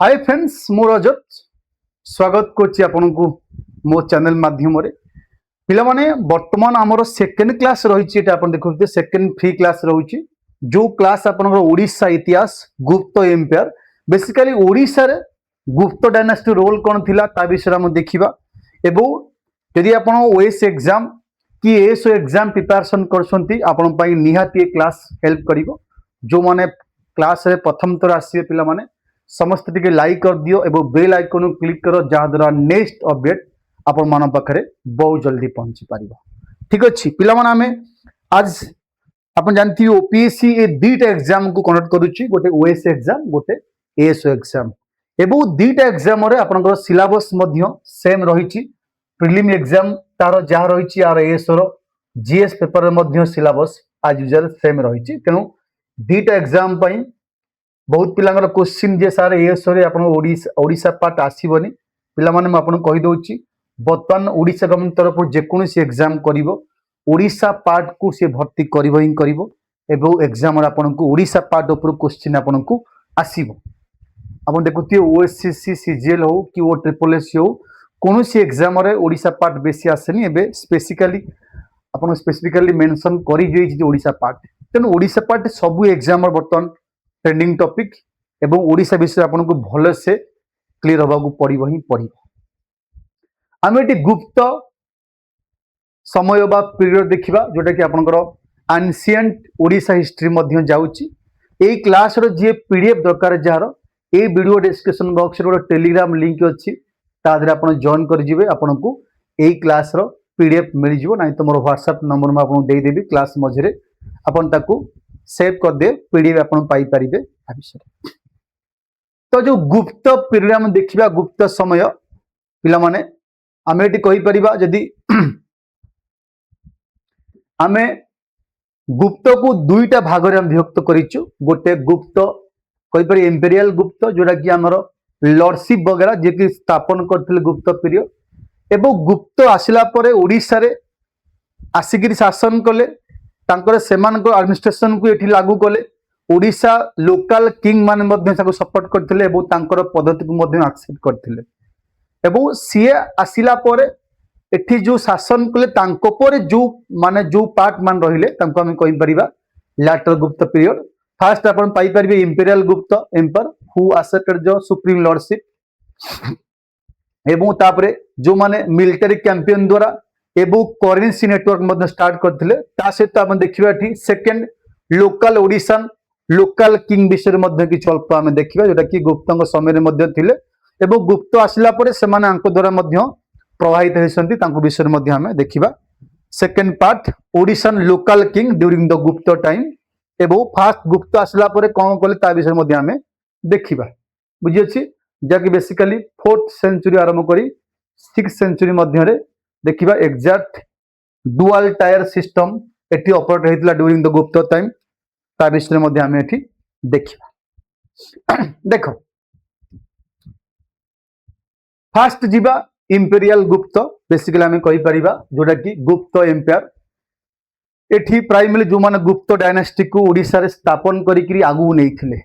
Hi friends मो रजत स्वागत करछि आपनकु मो चैनल माध्यम रे पिला माने वर्तमान हमर सेकंड क्लास रहिछि एटा आपन देखुते सेकंड फ्री क्लास रहुछि जो क्लास आपनकर ओडिसा इतिहास गुप्त एम्पायर बेसिकली ओडिसा रे गुप्त डायनास्टी रोल कोन थिला ता विषय हम देखिबा एबो यदि आपन ओएस एग्जाम कि एसओ एग्जाम प्रिपरेशन करछंती आपन पई निहाती क्लास हेल्प करिवो जो माने क्लास रे प्रथम तर आसीबे पिला माने समस्त टिके लाइक कर दियो एवं बेल आइकन क्लिक करो जहाँ द्वारा नेक्स्ट अपडेट आपण मान पाखरे बहुत जल्दी पहुंची पारिबा। ठीक अछि पिला माने हमें आज आपण जानथि ओपीएससी ए दीटा एग्जाम को कंडक्ट करूची गोटे ओएस एग्जाम गोटे एएसओ एग्जाम एवं दीटा एग्जाम रे आपनकर सिलेबस मध्य सेम रहिची प्रीलिम एग्जाम तार जहाँ रहिची आर एएसओ रो जीएस पेपर मध्य सिलेबस आज यूजुअल सेम रहिची तेनु दीटा एग्जाम पई बहुत पिलांगर क्वेश्चन जे सार एएसओ रे आपण ओडिसा पार्ट आसीबनी पिला माने म आपण कहि दोछि बर्तमान ओडिसा गवर्नमेंट तरफ जे कोनोसी एग्जाम करिवो ओडिसा पार्ट को से भर्ती करिवो ही करिवो एबो एग्जाम रे आपण को ओडिसा पार्ट ऊपर क्वेश्चन आपण को आसीबो आपण देखुती ओएससीसी सीजीएल हो कि ओ ट्रिपल एससी हो कोनोसी एग्जाम रे ओडिसा पार्ट बेसी आसेनी एबे स्पेसिफिकली मेंशन करि जेछि जे ओडिसा पार्ट तेनु ओडिसा पार्ट सब एग्जाम रे बर्तमान ट्रेंडिंग टॉपिक एवं ओडिसा विषय आपन को भले से क्लियर होबा को पड़िबो ही पड़िबो आमे एटी गुप्त समय बा पीरियड देखिबा जोटा कि आपनकर एंशिएंट ओडिसा हिस्ट्री मध्य जाउची एई क्लास रो जे पीडीएफ दरकार जार ए वीडियो डिस्क्रिप्शन बॉक्स रो टेलीग्राम लिंक अछि ता धरे आपन जॉइन कर जिवे आपन को एई क्लास रो पीडीएफ मिल जिवो नै तो मोर व्हाट्सएप नंबर में आपन दे देबी क्लास मझरे आपन ताकू सेव कर दे पीडीएफ आपन पाई परिबे आ विषय तो जो गुप्त पीरियड हम देखिबा गुप्त समय पिला माने आमे एटी कहि परिबा यदि आमे गुप्त को दुईटा भाग रे हम विभक्त करिचु गोटे गुप्त कहि परि इंपीरियल गुप्त जोडा कि हमर लॉर्डशिप वगैरह जे कि स्थापन करथिले गुप्त पीरियड एवं गुप्त आसिला परे ओडिसा रे आसिगिरी शासन कले तांकर सेमानक एडमिनिस्ट्रेशन को एठी लागू कले ओडिसा लोकल किंग माने मध्य ताको सपोर्ट करथिले एवं तांकर पद्धति को मध्य एक्सेप्ट करथिले एवं सीए आसिला परे एठी जो शासन कले तांको परे जो माने जो पार्ट मान रहिले तांको हम कहि परिबा लैटर गुप्त पीरियड फर्स्ट अपन पाई परिबे इंपीरियल गुप्त एम्पर हु असेप्टेड जो सुप्रीम लॉर्डशिप एवं तापरे जो माने मिलिटरी कैंपेन द्वारा एवं करेंसी नेटवर्क मध्य स्टार्ट करथिले ता सहित आपण देखिबा एठी second local Odishan local king विषय मध्य कि अल्प आमे देखिबा जोटा कि गुप्तंग समय रे मध्य थिले एवं गुप्त आसिला परे सेमाने अंक द्वारा मध्य प्रभावित हेसंती तांको विषय मध्य आमे देखिबा second part Odishan local king during the Gupta time एवं फर्स्ट गुप्त आसिला परे कोन कोले ता विषय मध्य आमे देखिबा बुझि अछि जा कि बेसिकली 4th सेंचुरी आरंभ करी 6th सेंचुरी मध्य रे देखिबा एग्जैक्ट डुअल टायर सिस्टम एठी operate हेतिला during the Gupta time ता विषय मध्य आमे एठी देखिबा देखो फर्स्ट जीवा इंपीरियल गुप्त बेसिकली आमे कहि परिबा जोटा कि गुप्त एम्पायर एठी प्राइमरी जो माने गुप्त डायनास्टी को ओडिसा रे स्थापन करी करी आगु नेइथिले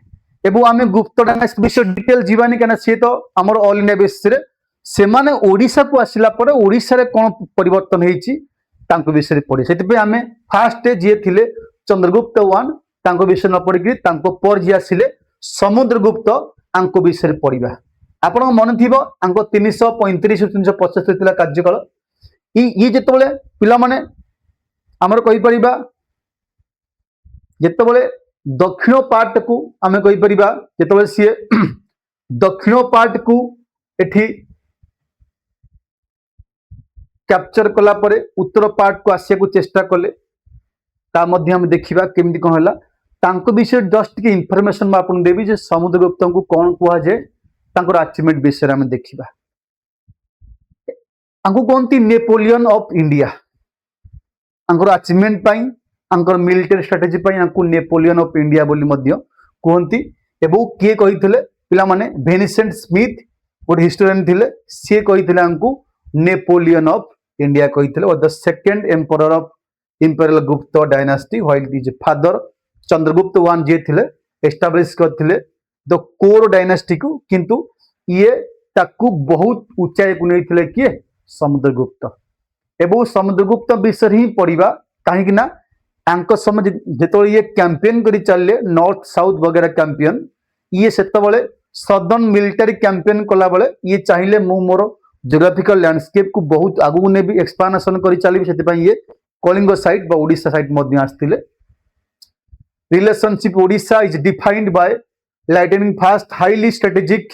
एबो आमे गुप्त डायनास्टी विषय डिटेल जीवानी कना से तो हमर ऑल इंडिया बेसिस रे सेमाने ओडिसा को आसिला परे ओडिसा रे कोन परिवर्तन हेछि तांको विषय रे पढि सेति पे आमे फर्स्ट जे थिले चंद्रगुप्त 1 तांको विषय न पढि कि तांको पर जे आसिले समुद्रगुप्त आंको विषय रे पढिबा आपण मन थिबो आंको 335 375 थिला कार्यकाल ई जेतबेले पिला माने हमर कहि परिबा जेतबेले दक्षिण पार्ट को आमे कहि परिबा जेतबेले सिए दक्षिण पार्ट को एठी कैप्चर कला परे उत्तर पार्ट को आसिया को चेष्टा कले ता मध्य हम देखिबा केमिति कोन हला तांको विषय जस्ट के इंफॉर्मेशन मा आपन देबी जे समुद्रगुप्त को कोन कुआ जे तांको अचीवमेंट विषय हम देखिबा आंको कोनती नेपोलियन ऑफ इंडिया आंको अचीवमेंट पाई आंको मिलिटरी स्ट्रेटजी पाई आंको नेपोलियन ऑफ इंडिया बोली मध्य कोनती एबो के कहिथिले पिला माने वेनिसेंट स्मिथ गोटे हिस्टोरियन थिले से कहिथिले आंको नेपोलियन ऑफ इंडिया कहिथिले और the second emperor of imperial Gupta dynasty while his father Chandragupta 1 जे थिले एस्टैब्लिश करथिले द कोर डायनास्टी को, किंतु ये ताकू बहुत ऊंचाई को नहीं किए समुद्रगुप्त। एवं समुद्रगुप्त विषय ही पढ़ा कहीं समय जो ये कैंपेन कर चलिए नॉर्थ साउथ वगैरह कैंपेन, ये से सदर्न मिलिटारी कैंपेन कला बेले ये चाहिए मु मोर जियोग्राफिकल लैंडस्केप को बहुत आगू ने भी एक्सपांशन कर चलिए, से ये कलिंग साइट बा ओडिशा साइट मध्य आसथिले। Relationship Odisha is defined by lightning fast highly strategic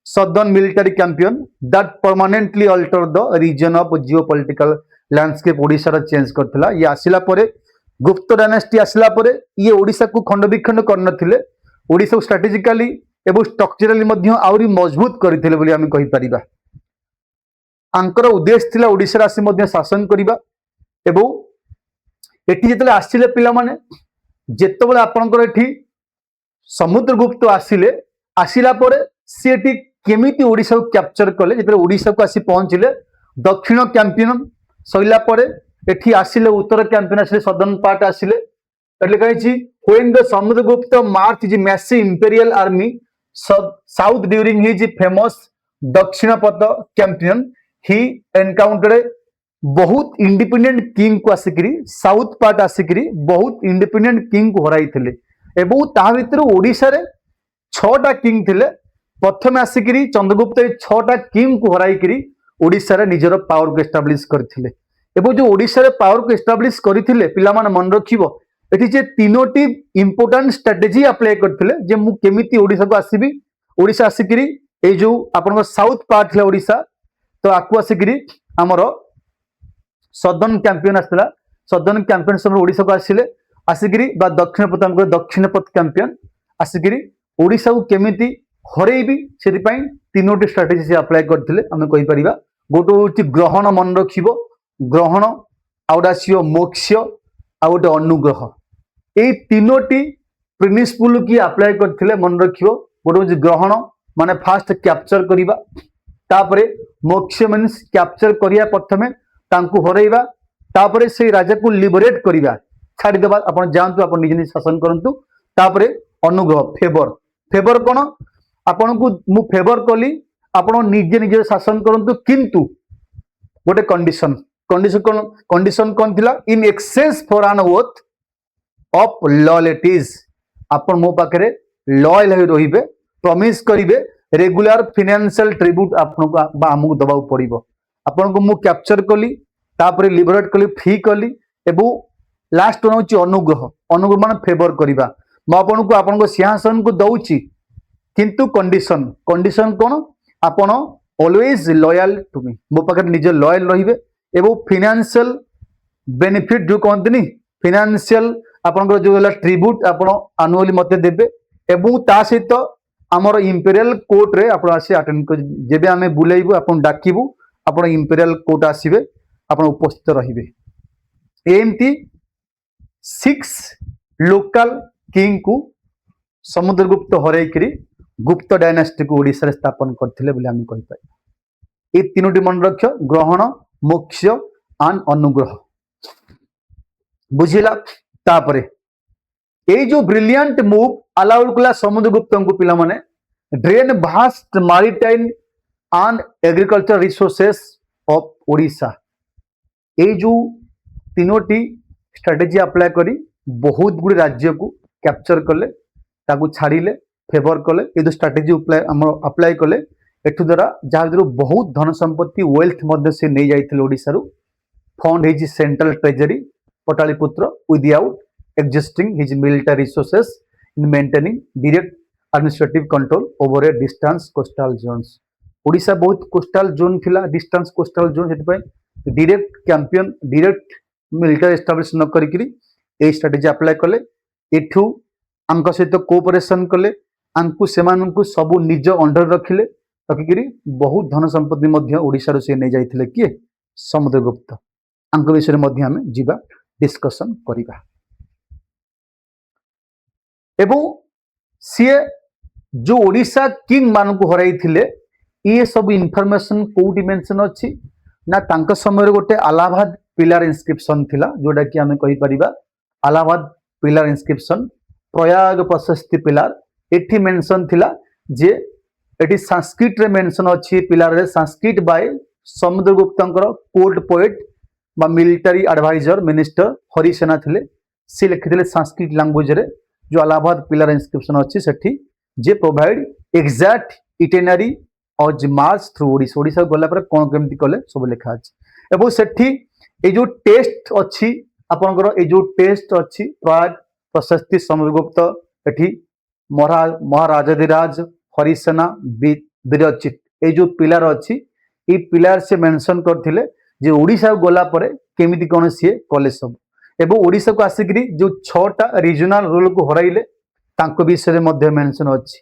southern military campaign that permanently altered the region of geopolitical landscape Odisha रा चेंज करथिला। ये आसिला परे गुप्त डायनेस्टी आसिला परे ये ओडिशा को खंड विखंड करनथिले, ओडिशा को स्ट्रेटेजिकली एवं स्ट्रक्चरली मध्य आउरी मजबूत करथिले बोली आमे कहि परिबा। आंकर उद्देश्य थिला ओडिशा रासी मध्य शासन करिबा एवं एठी जेतले आसिले पिला माने जेतबेले आपनकर एठी समुद्रगुप्त आसिले आसिला परे सेठी केमिति ओडिशा को कैप्चर कले, जेतले ओडिशा को आसी पहुंचले दक्षिण कैंपेन सइला परे एठी आसिले उत्तर कैंपेन आसिले सदर्न पार्ट आसिले, એટલે કહે છે when the Samudragupta marched his massive imperial army south during his famous Dakshinapatha campaign he encountered बहुत इंडिपेंडेंट किंग को आसिकरी साउथ पार्ट आसिकरी बहुत इंडिपेंडेंट किंग को हराई थिले एवं ता भीतर ओडिशा रे 6टा किंग थिले। प्रथम आसिकरी चंद्रगुप्त 6टा किंग को हराई करी ओडिशा रे निजर पावर को एस्टाब्लिश करथिले एवं जो ओडिशा रे पावर को एस्टाब्लिश करथिले पिला माने मन रखिबो एठी जे तीनोटी इंपोर्टेंट स्ट्रेटजी अप्लाई करथिले जे मु केमिति ओडिशा को आसीबी, ओडिशा आसिकरी ए जो आपन साउथ पार्ट थिला ओडिशा तो आकु आसिकरी हमरो सदर्न कैंपेन आसला, सदर्न कैंपेन समय ओडिशा को आसिले आसिकरी बा दक्षिण पथ दक्षिण पथ कैंपेन आसिकरी ओडिशा को केमिति हरेबी से तीनोटी स्ट्रेटेजी से अप्लाई करथिले। आमे कहि परिबा गोटो होची ग्रहण मन रखिबो, ग्रहण आउडासियो मोक्ष आ गोटे अनुग्रह, ए तीनोटी प्रिंसिपल की अप्लाई करथिले मन रखिबो। गोटो होची ग्रहण माने फास्ट कैप्चर करिबा, तापरे मोक्ष मीन्स कैप्चर करिया प्रथमे तांकु हरेइबा, तापरे से राजा को लिबरेट करिबा छाड़ी देबा आपण जानतु आपण निज निज शासन करंतु। तापरे अनुग्रह फेवर, फेवर कोन आपण को मु फेवर कली आपण निजे निजे शासन करंतु, किंतु गोटे कंडीशन कंडीशन कोन थिला in exchange for an oath of loyalties आपण मो पाखरे लॉयल होई रहिबे, प्रॉमिस करिवे रेगुलर फाइनेंशियल ट्रिब्यूट आपण को बा हमकु दबाउ पड़िबो। आपण को मु कैप्चर कली तापरे लिबरेट कली फ्री कली एवं लास्ट वन होची अनुग्रह, अनुग्रह माने फेवर करिबा म आपण को सिंहासन को दउची किंतु कंडीशन कंडीशन कोन आपण ऑलवेज लॉयल टू मी, मो पाखरे निजे लॉयल रहिबे एवं फाइनेंशियल बेनिफिट जो कहंतनी फाइनेंशियल आपण जो ट्रिब्यूट आपण एनुअली मते देबे एवं ता सहित आमर इंपेरियल कोर्ट रे आपण आसी अटेंड कर जेबे आमे बुलेइबो आपण डाकिबो आपण इंपेरियल कोर्ट आसीबे आपण उपस्थित रहिबे। एमती 6 लोकल किंग को समुद्रगुप्त हरैकरी गुप्त डायनास्टी को ओडिशा रे स्थापन करथिले बोली आमे कहि पाइ। ए तीनोटी मन रख ग्रहण मोक्ष आन अनुग्रह बुझिला। तापरे ए जो ब्रिलियंट मूव अलाउड कला समुद्रगुप्त को पिला माने drain vast maritime and agriculture resources of Odisha, ए जो तीनोटी स्ट्रेटेजी अप्लाई करी बहुत गुडी राज्य को कैप्चर कले ताकू छाड़िले फेवर कले, ये जो स्ट्रेटेजी अप्लाई कले एठु द्वारा जहाँ बहुत धन संपत्ति वेल्थ मध्य से नहीं जाइथिले ओडिशा रु fund his central treasury Pataliputra without existing his military resources in maintaining direct administrative control over a distance coastal zones। Odisha बहुत कोस्टल जोन थिला, डिस्टेंस कोस्टल जोन, सेति direct campaign direct military establish न करिकरी ए स्ट्रेटजी अप्लाई कले, एठू आंक सहित cooperation कले, आंकु सेमानंकु सब निज अंडर रखिले, रखिकरी बहुत धन संपत्ति मध्य ओडिशा रो से नै जाइथिले कि समुद्रगुप्त। आंक विषय मध्य हमें जीवा डिस्कशन करिबा एवं सी जो ओडिशा किंग मान को हराई थिले ये सब इनफॉरमेशन कोउटी मेंशन अछि ना तांका समय गोटे अलाहाबाद पिलर इंस्क्रिप्शन थिला जोटा कि हमें कहि परिबा अलाहाबाद पिलर इंस्क्रिप्शन प्रयाग प्रशस्ति पिलर एठी मेंशन थिला जे एठी संस्कृत रे मेंशन अछि पिलार रे संस्कृत बाय समुद्रगुप्तंकर कोर्ट पोएट बा मिलिटरी एडवाइजर मिनिस्टर हरिसेना थिले से लिखिथिले संस्कृत लैंग्वेज रे जो अलाहाबाद पिलार इंस्क्रिप्शन अछि सेठी जे प्रोवाइड एग्जैक्ट इटेनरी और मार्च थ्रू ओडिशा ओडिशा गला पर कोन केमति कले सब लिखा अछि एबो सेठी ए जो टेस्ट अछि आपनकर ए जो टेस्ट अछि प्राग प्रशस्ति समुद्रगुप्त एठी महाराजाधिराज हरिसेना विरचित ए जो पिलार अछि ए पिलार से मेंशन करथिले जे ओडिशा गला पर केमिति कोन से कले सब एबो ओडिशा को आसिकरी जो 6टा रीजनल रूल को हराइले तांको विषय रे मध्ये मेंशन अछि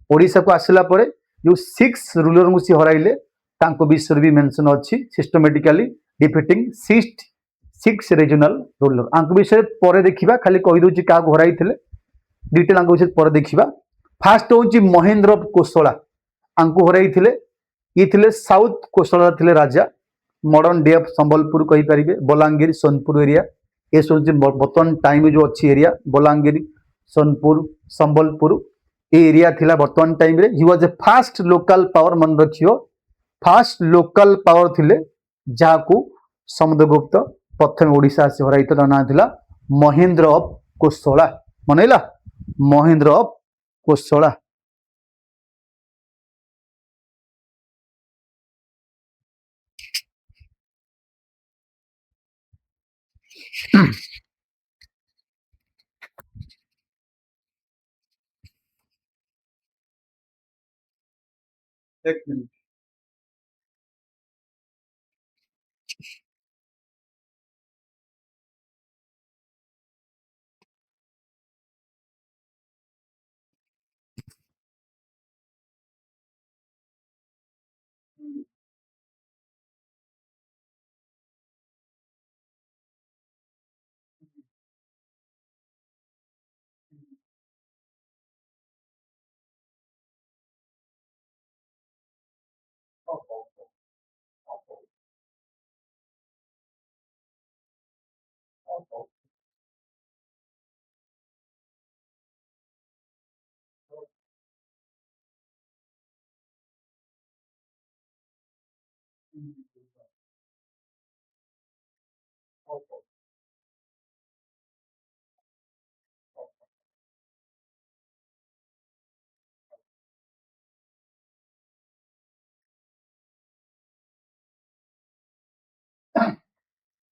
ओडिशा को आसिला परे जो 6 रूलर को से हराइले तांको विषय भी मेंशन अछि सिस्टमैटिकली डिफीटिंग 6 रीजनल रूलर आंको विषय परे देखिबा खाली कहि दोछि का हराइथिले डिटेल आंको विषय परे देखिबा फास्ट होछि महेंद्र कोशला आंको हराइथिले ये थिले साउथ कोशला थिले राजा मॉडर्न डे ऑफ संबलपुर कहि परिबे बलांगीर सोनपुर एरिया ये सोछि बर्तमान टाइम जो अछि एरिया बलांगीर सोनपुर संबलपुर ए एरिया थिला बर्तमान टाइम रे he was a fast local power मन रखियो फास्ट लोकल पावर थिले जाको समुद्रगुप्त प्रथम ओडिशा से हराइतो ना थिला महेंद्र ऑफ कोशला मनैला महेंद्र ऑफ कोशला एक मिनट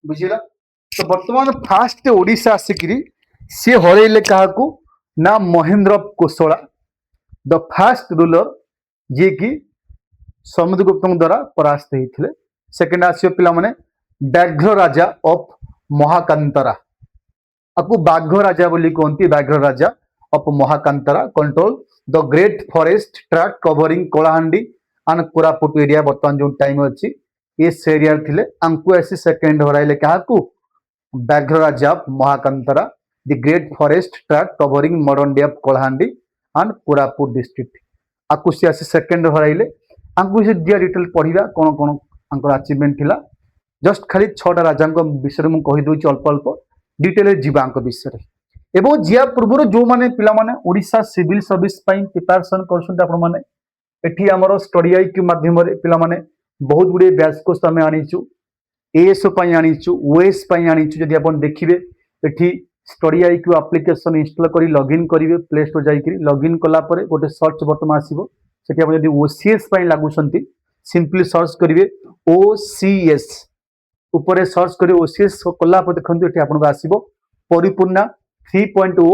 बुझिला तो वर्तमान फास्ट ओडिशा आसिकरी से हरैले काहाकू ना महेंद्र कोशला द फास्ट रूलर जे कि समुद्रगुप्त द्वारा परास्त होते सेकेंड आसियो पिला माने व्याघ्र राजा ऑफ महाकांतरा आपको बाघ राजा बोली कहती Vyaghra Raja of Mahakantara control the great forest track covering Kalahandi and Koraput area बर्तमान जो टाइम अच्छी इस एरिया थिले आंकु आसी सेकेंड हराइले काहाकू Vyaghra Raja of Mahakantara the great forest track covering modern day of Kalahandi and Koraput district आकु सी आसी सेकेंड हराइले आंकु से दिया डिटेल पढ़िबा कोन कोन आंकर अचीवमेंट थिला जस्ट खाली 6टा राजा विषय में कहि दोछि अल्प अल्प डिटेल जीवा विषय एवं जिया पूर्व जो मैंने पिला माने ओडिशा सिविल सर्विस प्रिपरेशन कर एठी आमर स्टडी आईक्यू माध्यम पिला माने बहुत गुड़े बैच कोर्स आम आनीचु एएसओ आनीचु ओएस आनीचु जदि आप देखिए एठी स्टडी आईक्यू एप्लिकेशन इंस्टॉल करी लॉगिन करेंगे प्ले स्टोर जाइए लॉगिन कला परे गोटे सर्च बटन आसीबो सेठी आप जदि ओसीएस लागुछंती सिंपली सर्च करेंगे ओसीएस ऊपर सर्च करें ओसीएस कला पर देखते ये आपको आसो परिपूर्णा 3.0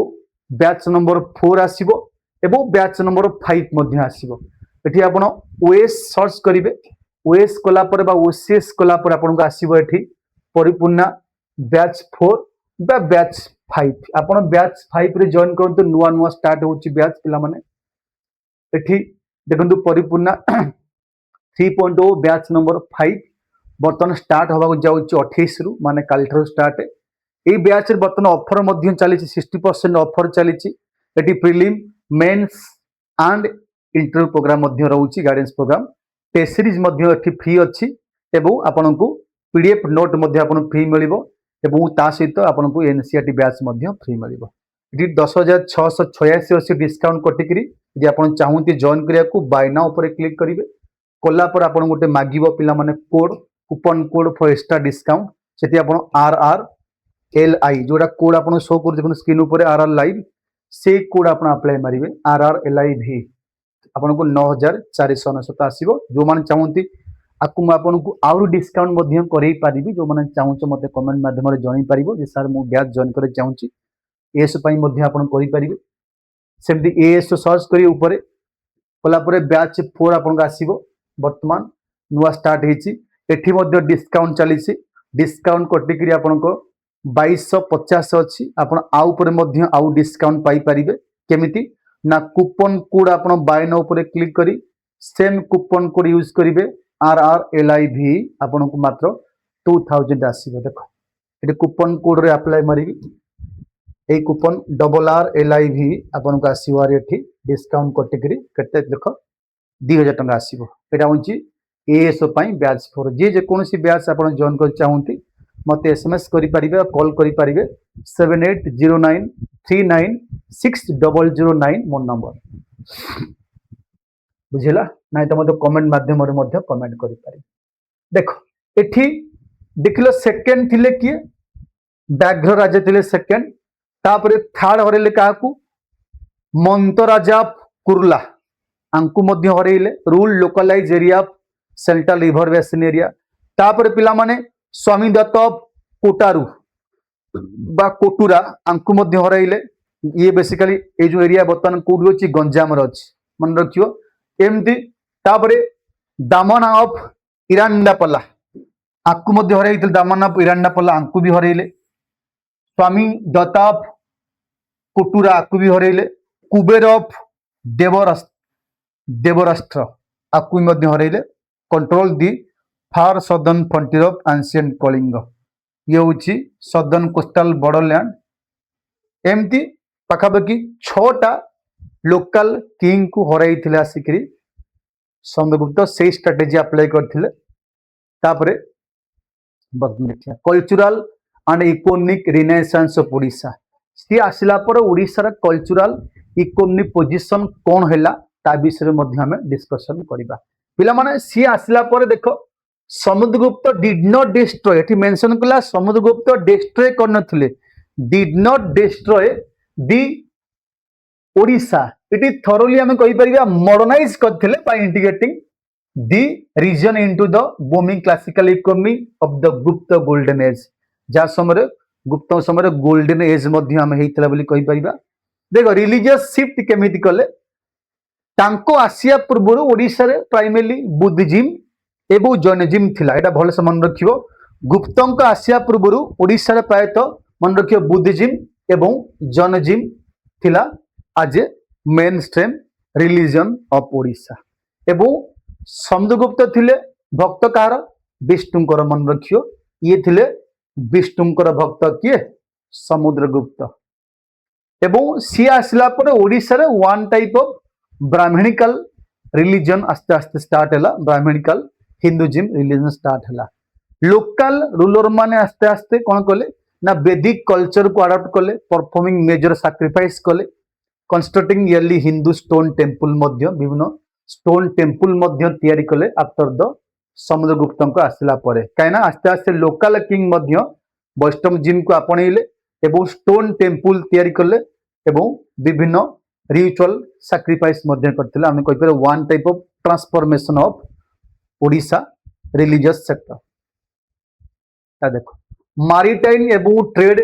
बैच नंबर 4 आसो एवं बैच नंबर 5 आसो ये आप ओएस सर्च करेंगे ओएस कला पर ओसीएस कला पर आपको आसो ये परिपूर्णा बैच 4 बा बैच 5 आप बैच 5 रे जॉइन करते नुआ नुआ स्टार्ट हो बैच पिला माने एठी देखंतु परिपूर्णा 3.0 बैच नंबर 5 बर्तमान स्टार्ट होगा जाऊँ 28 रु माने काल स्टार्ट ये बैच बर्तमान ऑफर चली 60% ऑफर चली prelim mains and interview program रोचे guidance program test series free अच्छी एवं आपन को पीडीएफ नोट फ्री मिल ता सहित आपन को एनसीईआरटी बैच फ्री मिल ये 10,686 अच्छी डिस्काउंट कटिकी जी आप चाहते जॉइन करने बाय नाउ पर क्लिक करेंगे कलापर आप गोटे मागिब पिला माने code coupon code for extra discount से आप RRLI जोटा कोड आप शो कर स्क्रीन उपर RR लाइव से कोड आप अप्लाई मारे RRLIV आपन को 9,499 आसीबो जो माने चाहती आपको आपन को आउर डिस्काउंट मध्यम करई पारिबी जो माने चाहूछ मते कमेंट माध्यम रे जणाई पारिबो जे सर मु बैच जॉइन करे चाहूची एस पई मध्य आपन करि पारिबे सेमती एस सर्च करी ऊपर कला परे बैच 4 आपन को आसीबो वर्तमान नुआ स्टार्ट हेची एठी मध्य डिस्काउंट चलीसी डिस्काउंट कटिकरी आपन को 2250 अछि आपन आउ ऊपर मध्य आउ डिस्काउंट पाई पारिबे केमिति ना कूपन कोड आपन बाय नाउ ऊपर क्लिक करी सेम कूपन कोड यूज करिवे RRLIV आपन को मात्र 2000 आसीबो देखो एटी कूपन कोड रे अप्लाई मारी ए कूपन RRLIV आपन को आसीबो एठी डिस्काउंट कटिकरी केते देखो 2000 टंका आसीबो एटा होची एएस पई बैच 4 जे कोनोसी बैच आपन जॉइन कर चाहंती मते एसएमएस करि परिबे कॉल करि परिबे 7809396009 मोर नंबर बुझिला नहीं तो मते कमेंट माध्यम रे मध्य कमेंट करि पारि देखो एठी देखिलो सेकंड थिले किए व्याघ्र राजा थिले सेकंड तापरे थर्ड हरेले काकू मंतराजा कुर्ला आंकु मध्य हरेले rule localize area central river basin area तापरे पिला माने स्वामी दत्त कोटारू बा कोटुरा आंकु मध्य हराइले ये बेसिकली ए जो एरिया बर्तमान कोडी अछि गंजाम रे अछि मन रखियो एमती तापरे दामन ऑफ इरांडापल्ला आंकु मध्य हराइले दामन ऑफ इरांडापल्ला आंकु भी हराइले स्वामी दत्त कोटुरा आंकु भी हराइले कुबेर ऑफ देवराष्ट्र आंकु मध्य हराइले control the far southern frontier of ancient Kalinga ये हूँ सदर्न कोस्टल बॉर्डरलैंड एमती पाखापाखि 6टा लोकल किंग को हराई थिले आसिकरी समुद्रगुप्त से स्ट्रेटेजी अप्लाई करथिले तापरे देखिया cultural and economic renaissance of Odisha सी आसिला पर ओडिशा रा कल्चरल इकोनॉमिक पोजीशन कोन हैला ता विषय में मध्य हमें डिस्कशन करबा पिला माने सी आसिला पर देखो समुद्रगुप्त डिड नॉट डिस्ट्रॉय एटी मेंशन कला समुद्रगुप्त डिस्ट्रॉय करनथिले did not destroy the Odisha it is thoroughly हमें कहि परिबा मॉडर्नाइज करथिले by integrating the region into the booming classical economy of the Gupta golden age जा समय गुप्त समय गोल्डन एज मध्य हमें हेतला बोली कहि परिबा देखो रिलीजियस शिफ्ट केमिति कले तांको आसिया पूर्व ओडिशा रे प्राइमरी बुद्धिज्म एवं जैनिज्म थिला एटा भल से मन रखियो गुप्तंक आसिया पूर्व ओडिशा रे प्रायतः मन रखियो बुद्धिज्म एवं जैनिज्म थिला आज a mainstream religion of Odisha एवं समुद्रगुप्त थिले भक्त कार विष्णुकर मन रखियो ये थिले विष्णुकर भक्त किए समुद्रगुप्त एवं सी आसला पर ओडिशा रे one type of Brahmanical religion आस्ते आस्ते स्टार्ट हैला ब्राह्मणिकल हिंदुइज्म रिलीजन स्टार्ट हैला लोकल रूलर माने आस्ते आस्ते कोन कले ना वैदिक कल्चर को अडॉप्ट कले परफॉर्मिंग मेजर सैक्रिफाइस कले constructing early Hindu stone temple मध्य विभिन्न स्टोन टेम्पल मध्य तैयारी कले आफ्टर द समुद्रगुप्त को आसला परे काइना आस्ते आस्ते लोकल किंग मध्य वैष्णवजिम को आपणैले एवं स्टोन टेम्पल तैयारी कले एवं विभिन्न रिचुअल सैक्रिफाइस मध्य करथिले आमे कहि पारे one type of transformation of Odisha religious sector ता देखो मारिटाइम एवं ट्रेड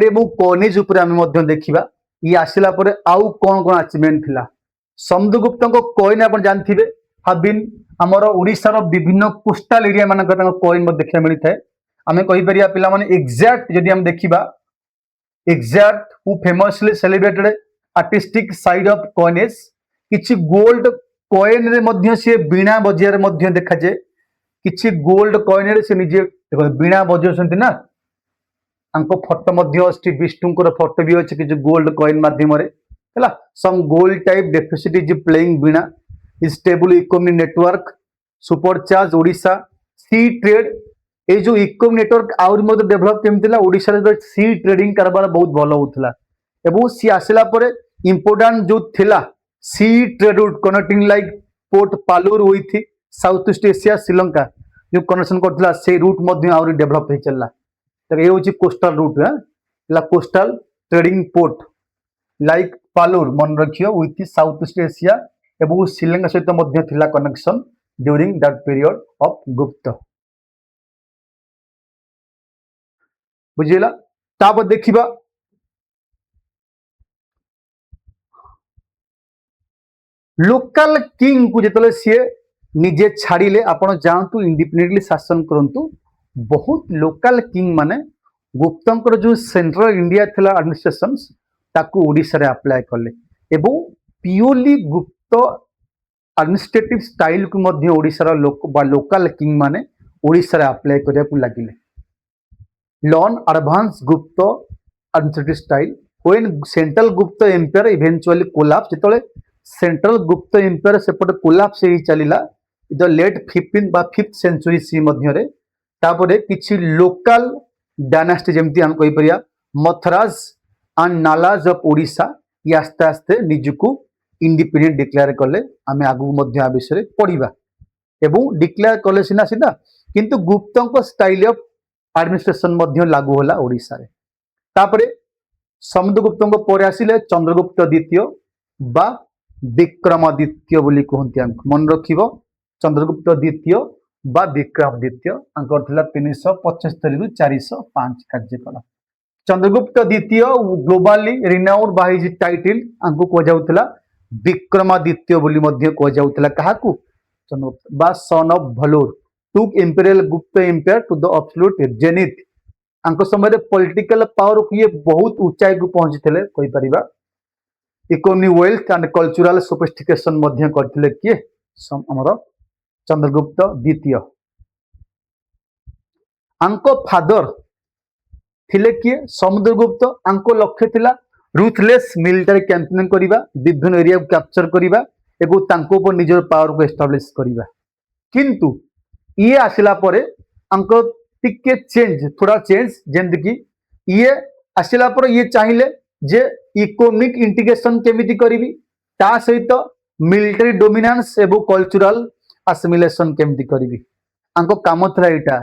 एवं कॉइनेज ऊपर आमे मध्य देखिबा ये आसिला परे आउ कोन कोन अचीवमेंट थिला समुद्रगुप्त को कॉइन आपण जानथिबे हैव बीन हमर ओडिसा रो विभिन्न कोस्टल एरिया मानक कॉइन मध्य देखा मिली थाए आमे कहि परिया पिला माने एग्जैक्ट जदि हम देखिबा exact who famously celebrated artistic side of coinage किछि गोल्ड कॉइन रे मध्य से बीणा बजियार मध्य देखा जे किछि गोल्ड कॉइन रे से निजे बीणा बजौसंती ना अंको फोटो मध्य अस्ति विष्णुकर फोटो भी अछि कि गोल्ड कॉइन माध्यम रे हला some gold type deficit is playing बीणा stable economy network supercharge Odisha sea trade ये जो इको नेटवर्क आउरी मध्य डेभलप केमती ओडिशा रे सी ट्रेडिंग कारबार बहुत भल होता एवं सी आसला इम्पोर्टाट जो थिला sea trade route connecting like port Palur with south east Asia Sri Lanka जो कनेक्शन करथिला से रूट मध्य आउरी डेभलप हो चलला तो ये होची कोस्टल रूट है कोस्टल ट्रेडिंग पोर्ट लाइक पालुर मन रखियो विथ साउथ ईस्ट एशिया एवं श्रीलंका सहित मध्य थिला connection during that period of गुप्त बुझिला तापर देखिबा लोकल किंग को जितले सी निजे छाड़िले आपण जातु इंडिपेंडेंटली शासन करंतु बहुत लोकल किंग माने गुप्तंकर जो सेंट्रल इंडिया थिला एडमिनिस्ट्रेशन ताकू ओडिसा रे अप्लाई करले एवं प्योरली गुप्त एडमिनिस्ट्रेटिव स्टाइल को मध्य ओडिसा रा लोकल किंग माने ओडिसा रे अप्लाई करिया को लागिले लॉन advance Gupta administrative style when central Gupta empire eventually collapse जितले सेंट्रल गुप्त एम्पायर सेपटे कोलैप्स ही चलिला द लेट 15th बा 5th सेंचुरी सी मध्य रे तापरे किछि लोकल डायनास्टी जेमती हम कहि परिया मथराज एंड नालाज ऑफ ओडिशा ये आस्ते आस्ते निजुकु इंडिपेंडेंट डिक्लेयर कले आमे आगु मध्य आ विषय पढ़िबा एवं डिक्लेयर कले सिना सिना किंतु गुप्तंक स्टाइल ऑफ एडमिनिस्ट्रेशन मध्य लागू होला ओडिशा रे तापरे समुद्रगुप्तंक परे आसिले चंद्रगुप्त द्वितीय बा विक्रमादित्य बोली कहते मन रखिबो चंद्रगुप्त द्वितीय बा विक्रमादित्य अंकर थिला 375 रु 405 कार्यकाल चंद्रगुप्त द्वितीय globally renowned by his title अंको को जाउतला विक्रमादित्य बोली मध्य को जाउतला काहाकू चंद्रगुप्त बा सन ऑफ भलोर टुक imperial Gupta empire to the absolute zenith अंको समय रे पॉलिटिकल पावर को ये बहुत ऊंचाई को पहुंचथिले कहि परिबा economy wealth and cultural sophistication मध्य करथिले किए हमर चंद्रगुप्त द्वितीय अंको फादर थिले किए समुद्रगुप्त अंको लक्ष्य थिला रूथलेस मिलिटरी कैंपेनिंग करिबा विभिन्न एरिया को कैप्चर करिबा एगो तांको पर निजर पावर को एस्टैब्लिश करिबा किंतु ये आसिला परे अंको टिके चेंज थोड़ा चेंज जेंद कि ये आसिला पर ये चाहिए जे इकोनॉमिक इंटीग्रेशन केमिति करिवि ता सहित मिलिटरी डोमिनेंस एवं कल्चरल असिमिलेशन केमिति करिवि अंको काम थला एटा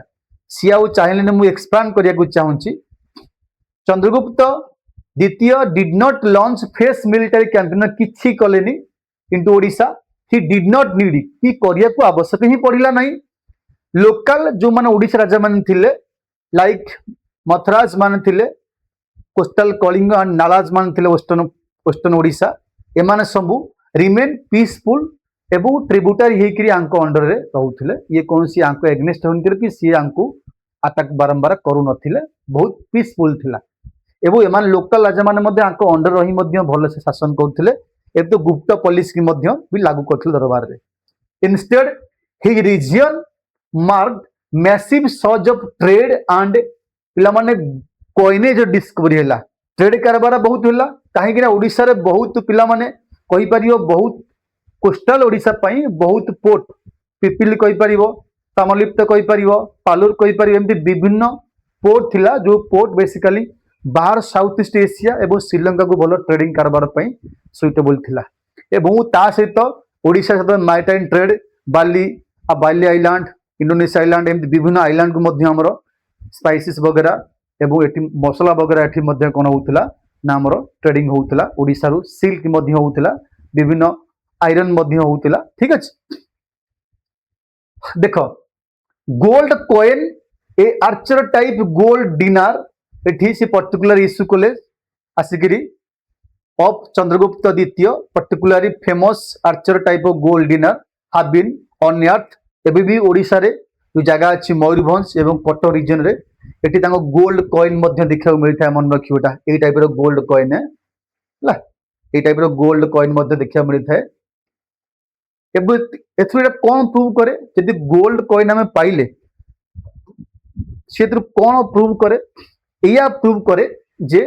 सियाउ चाहिए ने मु एक्सपांड करिया को चाहूची चंद्रगुप्त द्वितीय did not launch face military campaign किछि कलेनी किंतु Odisha he did not need कि करिया को आवश्यक ही पड़िला नहीं लोकल जो माने ओडिशा राजा माने थिले लाइक मथराज माने थिले कोस्टल कलिंग एंड नालाज मान थिले वेस्टर्न ओडिशा एमाने सबु रिमेन पीसफुल एवं ट्रिब्यूटरी हेकरी आंको अंडर रे रहउथिले ये कोनसी आंको एग्नेस्ट होनतिर कि सी आंको अटैक बारंबार करू नथिले बहुत पीसफुल थिला एवं एमान लोकल राजा माने मध्ये आंको अंडर रही मध्ये भल से शासन करथिले एब तो गुप्त पुलिस की मध्ये भी लागू करथिले दरबार रे instead he region marked massive surge of trade and पिला माने कोइनेज डिस्कवरी हैला ट्रेड कारबार बहुत होला काहे कि ओडिसा रे बहुत पिला माने कहि परियो बहुत कोस्टल ओडिसा पई बहुत पोर्ट पिपिल कहि परियो तामलिप्त कहि परियो पालुर कहि परियो एमती विभिन्न पोर्ट थिला जो पोर्ट बेसिकली बाहर साउथ ईस्ट एशिया एवं श्रीलंका को भलो ट्रेडिंग कारबार पई सुइटेबल थिला एवं ता सहित ओडिसा सहित मैरिटाइम ट्रेड बाली बाली आइलैंड इंडोनेशिया आइलैंड एमती विभिन्न आइलैंड को मध्ये हमरो स्पाइसेस वगैरह एवं एठी मसला वगैरह एठी मध्ये कोन होउतला ना हमरो ट्रेडिंग होउतला ओडिसा रु सिल्क मध्ये होउतला विभिन्न आयरन मध्ये होउतला ठीक अछि देखो गोल्ड कॉइन ए आर्चर टाइप गोल्ड डिनर एठी से पर्टिकुलर इश्यू कोले आसिगिरी ऑफ चंद्रगुप्त द्वितीय particularly famous archer type of gold dinar have been unearth एबे भी ओडिसा रे जो जगह अछि मयूरभंज एवं कटक रीजन रे एटी तांको गोल्ड कॉइन मध्ये देखियो मिलता मन रखियोटा ए टाइप रो गोल्ड कॉइन है ला ए टाइप रो गोल्ड कॉइन मध्ये देखियो मिलता है एबे एथुरे कोन प्रूव करे यदि गोल्ड कॉइन हमें पाइले क्षेत्र कोन प्रूव करे या प्रूव करे जे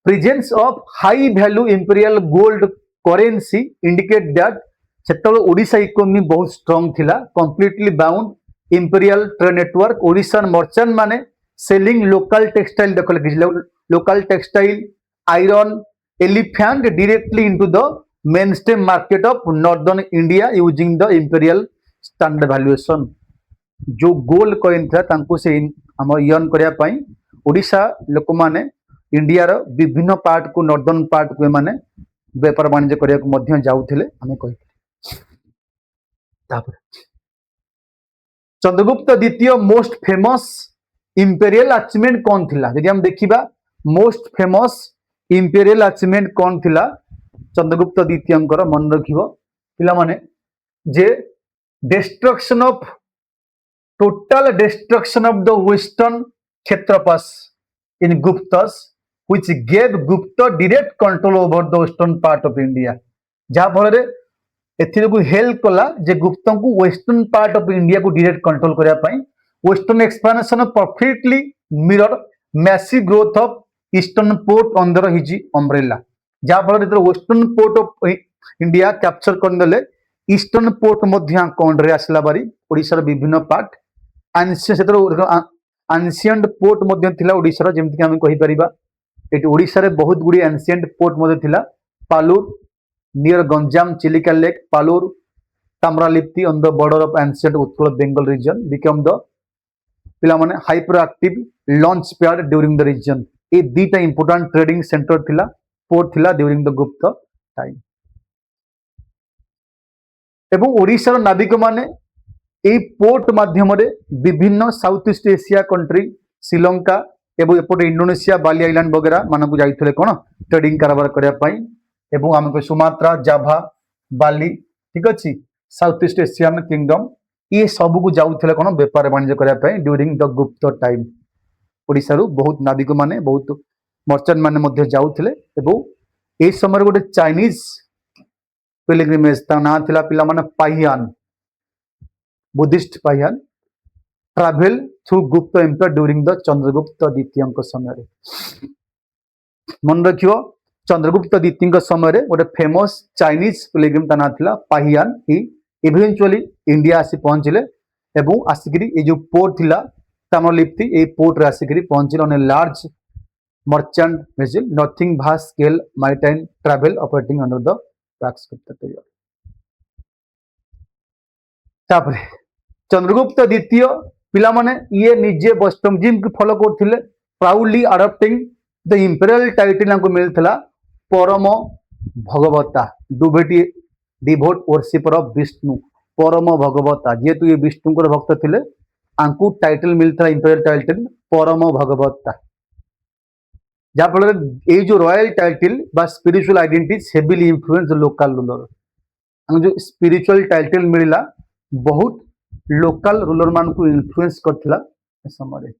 presence of high value imperial gold currency indicate that सेतबे ओडिशा इकोनॉमी बहुत स्ट्रांग थिला completely bound imperial trade network Odishan merchant माने सेलिंग लोकल टेक्सटाइल देख लिखी local textile iron elephant directly into the mainstream market of northern India using the imperial standard valuation जो gold coin था तांको से हम यर्न करिया पई ओडिशा लोक माने इंडिया रो विभिन्न पार्ट को नॉर्दर्न पार्ट को माने व्यापार वाणिज्य करिया को मध्य जाउथिले हमें कहि तापर चंद्रगुप्त द्वितीय मोस्ट फेमस इंपेरियल अचीवमेंट कौन थिला यदि हम देखिबा मोस्ट फेमस इंपेरियल अचीवमेंट कौन थिला चंद्रगुप्त द्वितीयंकर मन रखिबो पिला माने जे destruction of total destruction of the western Kshatrapas in Guptas which gave Gupta direct control over the western part of India जहाँ फल एथिरे को हेल्प कला जे गुप्ता को वेस्टर्न पार्ट ऑफ इंडिया को डायरेक्ट कंट्रोल करिया पई western expansion perfectly mirror massive growth of eastern port under his umbrella जहाँ फल western port of India capture करदेले ईस्टर्न पोर्ट मध्य अंडर आसला बारी ओडिशार विभिन्न पार्ट एंशिएंट पोर्ट मध्य थिला ओडिशार जेमति कि हम कहि परिबा एटी ओडिशा रे बहुत गुडी एंशिएंट पोर्ट मध्य थिला Palur near Ganjam Chilika lake Palur Tamralipti on the border of ancient Utkal Bengal region become the पिला माने hyper active launch pad during the region ए दीटा इंपोर्टेंट ट्रेडिंग सेंटर थिला पोर्ट थिला ड्यूरिंग द गुप्त टाइम एवं ओडिशा रो नाविक माने ए पोर्ट माध्यम रे विभिन्न south east Asia country Sri Lanka एवं एपटे इंडोनेशिया बाली आइलैंड वगैरह मानक जाइथिले कोन ट्रेडिंग कारबार करिया पई एवं हमको सुमात्रा जाभा बाली ठीक अछि साउथ ईस्ट एशियन किंगडम ये सब को जाउथिले कोन व्यापार वाणिज्य करिया पई during the Gupta time Odisha रो बहुत नाविक माने बहुत मर्चेंट माने मध्य जाउथिले एवं ए समय गोटे चाइनीज पिलग्रिमेज ता ना थिला पिला माने पाहियान बुद्धिस्ट पाहियान ट्रैवल थ्रू गुप्त एम्पायर ड्यूरिंग द चंद्रगुप्त द्वितीय समय मन रखियो चंद्रगुप्त द्वितीय समय गोटे फेमस चाइनीज पिलग्रिम ता ना थिला पाहियान ही इवेंचुअली इंडिया आसी पहुंचले एवं आसिकरी ए जो पोर्ट थिला ताम्रलिप्ति ए पोर्ट रे आसिकरी पहुंचले on a large merchant vessel nothing vast scale maritime travel operating under the pax period तापर चंद्रगुप्त द्वितीय पिला माने ये निजे वैष्णव जिम को फॉलो करथिले proudly adopting the imperial title को मिलथला परम भगवता डुबेटी devout worshipper of Vishnu Parama Bhagavata जेतु ये विष्णु को भक्त थिले आंकु टाइटल मिलथला इंपीरियल टाइटल परम भगवता जहाँ फल ये जो रॉयल टाइटल बा spiritual identity heavily influence local ruler जो स्पिरिचुअल टाइटल मिलला बहुत लोकल रूलर मान को इन्फ्लुएंस करथिला समय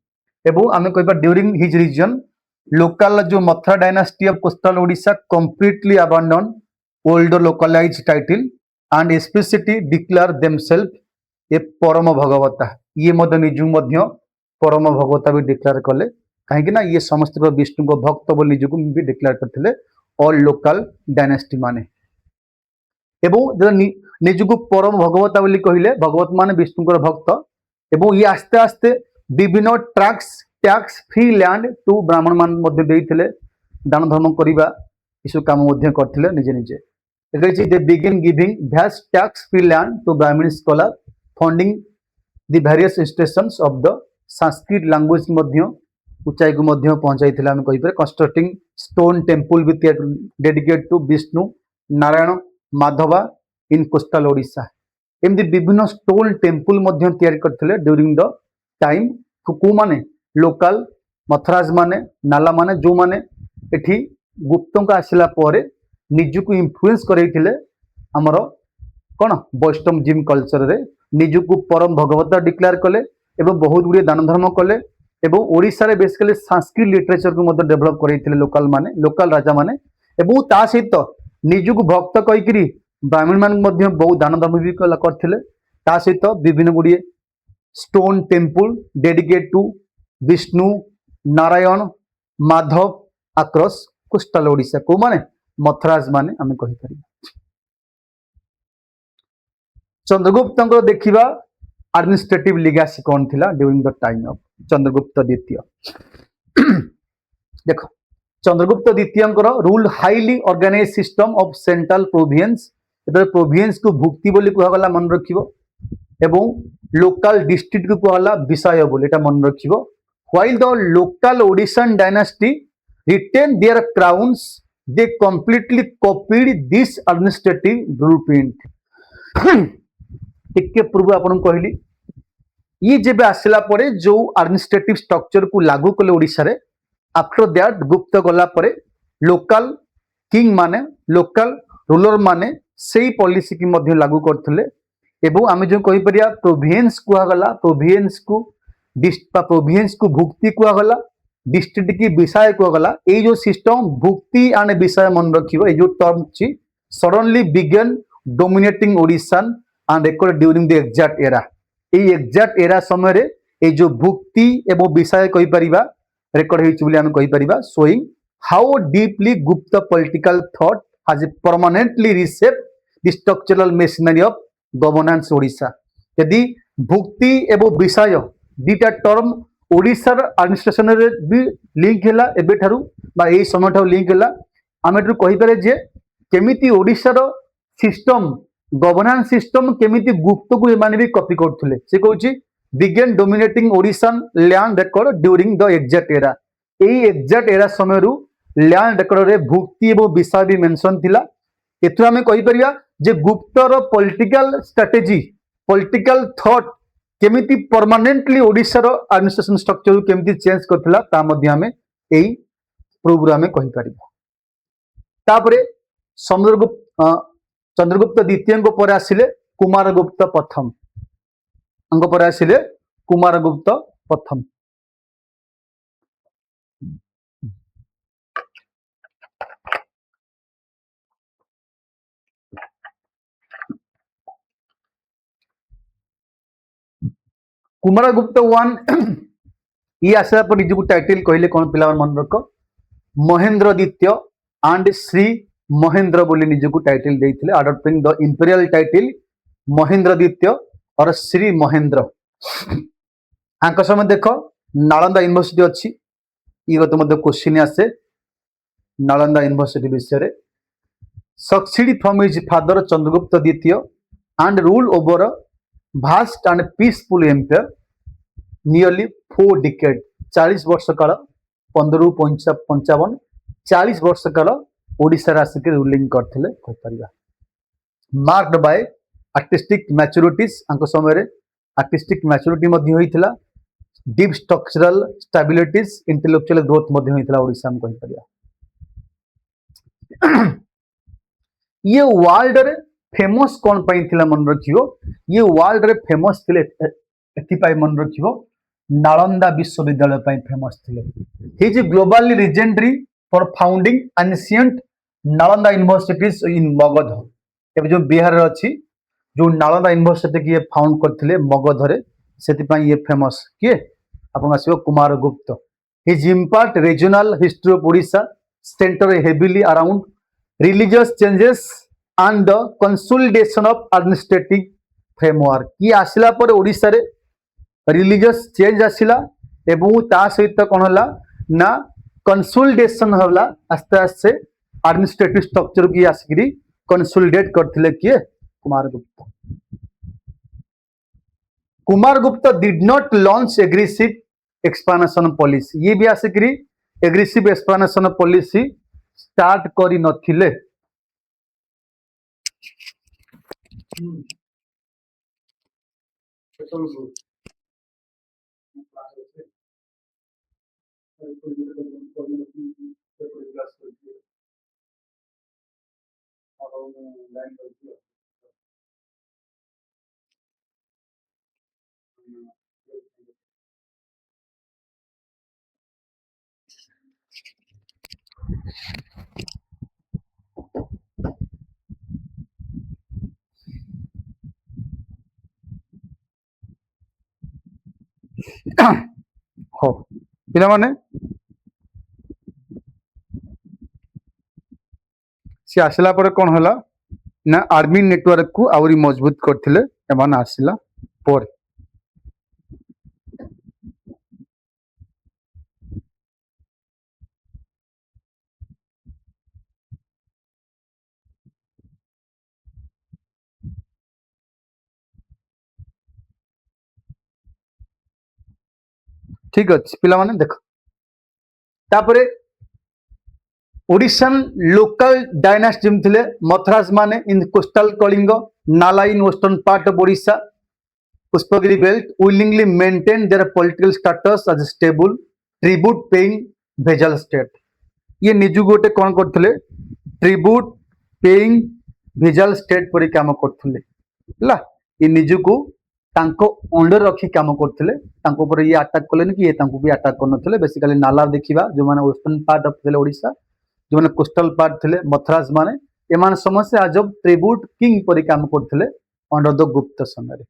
एवं आमे कहबा ड्यूरिंग हिज रीजन लोकल जो Mathura dynasty of coastal Odisha completely abandon older localise title and explicitly declare themselves a Parama Bhagavata ये मध्य निजु मध्य परम भगवता भी डिक्लेयर कले कहीं ना ये समस्त विष्णु को भक्त बोली निजु भी डिक्लेयर करथिले ऑल लोकल डायनास्टी माने एवं निजको परम भगवता बोली कहले भगवत मान विष्णुकर भक्त एवं ये आस्ते आस्ते विभिन्न टैक्स फ्री लैंड टू ब्राह्मण मान मध्य देइथिले दान धर्म करिबा इस काम मध्य करथिले निजे निजे कहै they begin giving vast tax free land to Brahmin scholar funding the various institutions of the Sanskrit language मध्य ऊंचाई को मध्य पहुंचाइथिले हम कहि पर constructing stone temple with dedicate to Vishnu Narayana Madhava in coastal Odisha एमती विभिन्न स्टोन टेम्पल मध्य तैयार करथिले ड्यूरिंग द टाइम को माने लोकल मथराज माने नाला माने जो माने एठी गुप्तों का आसिला परे निजुको इन्फ्लुएंस करैथिले हमर कोन वैष्णव जिम कल्चर रे निजुको परम भगवता डिक्लेयर कले एवं बहुत गुडी दान धर्म कले एवं ओडिशा रे बेसिकली संस्कृत लिटरेचर को मध्य डेवलप करैथिले लोकल माने लोकल राजा माने एवं ता सहित निजुको भक्त कहिकरी ब्राह्मण मान मध्य बहुत दान धर्म भी करथिले ता सहित विभिन्न गुडी stone temple dedicate to Vishnu Narayana Madhava across coastal Odisha को माने मथराज माने आमे कहि पारि चंद्रगुप्त देखिबा एडमिनिस्ट्रेटिव लिगासी कौन थिला during the time of Chandragupta द्वितीय। देखो चंद्रगुप्त द्वितीय rule highly organize system of central province province को भुक्ति बोली कहगला मन रखिबो एवं लोकल डिस्ट्रिक्ट को कहला विषय बोली एटा मन रखिबो। While the local Odishan dynasty retain their crowns they completely copied this administrative blueprint. टिके पूर्व आपन कहली ये जेबे आसिला परे जो एडमिनिस्ट्रेटिव स्ट्रक्चर को लागू कले ओडिसा रे आफ्टर दैट गुप्त गला परे लोकल किंग माने लोकल रूलर माने सेही पॉलिसी की मध्य लागू करथिले एवं आमे जो कहि परिया प्रोविंस को गला प्रोविंस को भुक्ति को गला डिस्ट्रिक्ट की विषय को गला ए जो सिस्टम भुक्ति एंड विषय मन रखिबो ए जो टर्म छि suddenly began dominating Odishan and record during the exact era ए एग्जैक्ट एरा समय रे ए जो भुक्ति एवं विषय कहि परिबा रेकर्ड होइछि बोली हम कहि परिबा showing how deeply Gupta political thought has permanently reshaped the structural machinery of governance Odisha. यदि भुक्ति एवं विषय दीटा टर्म ओडिशा एडमिनिस्ट्रेशन रे भी लिंक हैला एबे थारु बा एई समय थारु लिंक हैला आमे एटु कहि पारे जे केमिति ओडिशा रो सिस्टम गवर्नेंस सिस्टम केमिति गुप्त को एमाने भी कॉपी करथुले से कहउछि began dominating Odishan land record during the exact era एई एग्जैक्ट एरा समय रु लैंड रेकॉर्ड रे भुक्ति एवं विषय भी मेंशन थिला। एथु आमे कहि परिया जे गुप्तर पॉलिटिकल स्ट्रेटजी पॉलिटिकल थॉट केमिति परमानेंटली ओडिशा रो एडमिनिस्ट्रेशन स्ट्रक्चर केमिति चेंज करथिला ता मध्ये आमे एई प्रूफ आमे कहि परिबा। तापरे चंद्रगुप्त द्वितीय को पर आसिले कुमारगुप्त प्रथम अंक पर आसिले कुमारगुप्त प्रथम। कुमारगुप्त वन ये आसा पर निजु टाइटल कहले कोन पिला मन रख महेंद्र द्वितीय एंड श्री महेंद्र बोली निजु टाइटल देइथिले adopting the imperial title Mahendra द्वितीय और श्री महेंद्र। आंक समय देख नालंदा यूनिवर्सिटी अच्छी ये तो मध्य क्वेश्चन आसे नालंदा यूनिवर्सिटी विषय succeed from his father Chandragupta द्वितीय and rule over vast and peaceful empire nearly 4 decade 40 वर्ष काल 15 रु 55 40 वर्ष काल ओडिसा आसिक रूलिंग करथिले कहि परिबा। मार्क्ड बाय आर्टिस्टिक मैच्योरिटीज आंक समय रे आर्टिस्टिक मैच्योरिटी मध्ये होइथिला deep structural stabilities intellectual growth मध्ये होइथिला ओडिसा हम कहि परिबा। ये वर्ल्ड रे फेमस कौन पाई थिला मन रखियो ये वर्ल्ड रे फेमस थिले एथि पाई मन रखियो नालंदा विश्वविद्यालय पाई फेमस थिले। He is globally legendary for founding ancient Nalanda universities in Magadh एबे जो बिहार रे अछि जो नालंदा यूनिवर्सिटी की फाउंड करथिले मगध रे सेति पाई ये फेमस के आपन आसीबो Kumaragupta. His impact regional history of Odisha centre heavily around religious changes and the consolidation of administrative framework की आसिला पर ओडिसा रे रिलीजियस चेंज आसिला एवं ता सहित कोन हला ना कंसोलिडेशन होला आस्ते आस्ते एडमिनिस्ट्रेटिव स्ट्रक्चर की आसिकरी कंसोलिडेट करथिले के Kumaragupta. Kumaragupta did not launch aggressive expansion policy ये भी आसिकरी एग्रेसिव एक्सपांशन पॉलिसी स्टार्ट करी नथिले। हो पिला माने सी आसला पर कौन है ना आर्मी नेटवर्क को आवरी मजबूत करथिले एमान आसिला पर ठीक अच्छे पिला माने देख तापरे ओडिशान लोकल डायनास्ट जिम थिले मथराज माने इन कोस्टल कलिंग नाला in western part of Odisha Pushpagiri belt willingly maintain their political status as a stable tribute paying vassal state ये निजु गोटे कौन करथिले ट्रिब्यूट पेइंग vassal state परि काम करथिले हला ये निजु को तांको अंडर रखी काम करथिले तांको पर ये अटैक कलेन कि ये तांको भी अटैक करनथिले बेसिकली नाला देखिबा जो माने वेस्टर्न पार्ट ऑफ थिले ओडिशा जो माने कोस्टल पार्ट थिले मथराज माने एमान समस्या आज ट्रिब्यूट किंग परि काम करथिले अंडर द गुप्त समय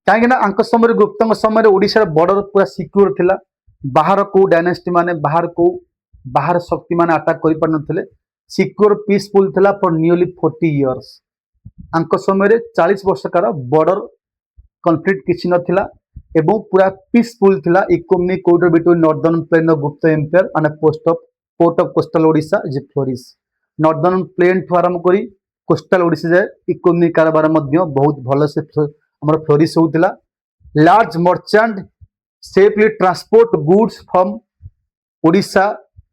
कहीं समय गुप्त समय ओडिशा बॉर्डर पूरा सिक्योर थिला बाहर को डायनेस्टी माने बाहर शक्ति माने अटैक करि पार नथिले सिक्योर पीसफुल थिला फॉर नियरली 40 इयर्स अंक समय 40 वर्ष कार बॉर्डर कॉन्फ्लिक्ट किछि नथिला एवं पूरा पीसफुल थिला economic corridor between northern plain of Gupta empire and port of coastal Odisha is flourish northern plain ठु आरंभ करी कोस्टल ओडिशा जाए इकोनॉमिक कारोबार मध्य बहुत भल से हमर फ्लोरिश होतिला large merchant safely transport goods from Odisha